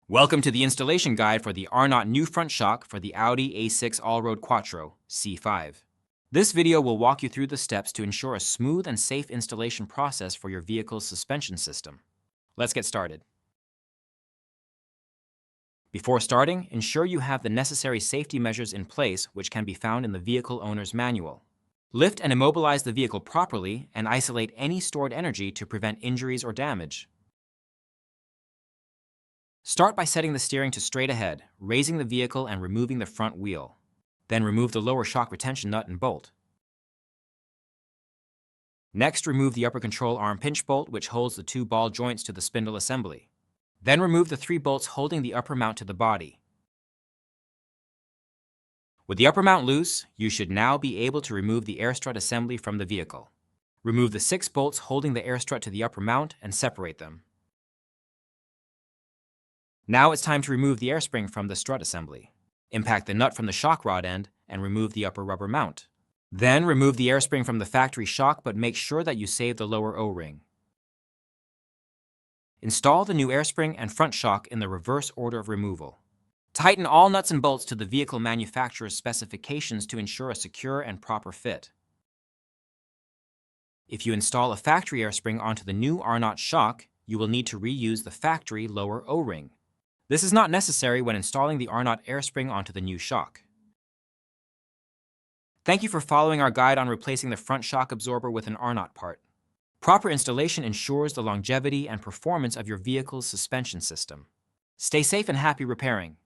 Welcome to the installation guide for the Arnott new front shock for the Audi A6 Allroad Quattro C5. This video will walk you through the steps to ensure a smooth and safe installation process for your vehicle's suspension system. Let's get started. Before starting, ensure you have the necessary safety measures in place, which can be found in the vehicle owner's manual. Lift and immobilize the vehicle properly and isolate any stored energy to prevent injuries or damage. Start by setting the steering to straight ahead, raising the vehicle and removing the front wheel. Then remove the lower shock retention nut and bolt. Next, remove the upper control arm pinch bolt, which holds the two ball joints to the spindle assembly. Then remove the three bolts holding the upper mount to the body. With the upper mount loose, you should now be able to remove the air strut assembly from the vehicle. Remove the 6 bolts holding the air strut to the upper mount and separate them. Now it's time to remove the air spring from the strut assembly. Impact the nut from the shock rod end and remove the upper rubber mount. Then remove the air spring from the factory shock, but make sure that you save the lower O-ring. Install the new air spring and front shock in the reverse order of removal. Tighten all nuts and bolts to the vehicle manufacturer's specifications to ensure a secure and proper fit. If you install a factory air spring onto the new Arnott shock, you will need to reuse the factory lower O-ring. This is not necessary when installing the Arnott air spring onto the new shock. Thank you for following our guide on replacing the front shock absorber with an Arnott part. Proper installation ensures the longevity and performance of your vehicle's suspension system. Stay safe and happy repairing.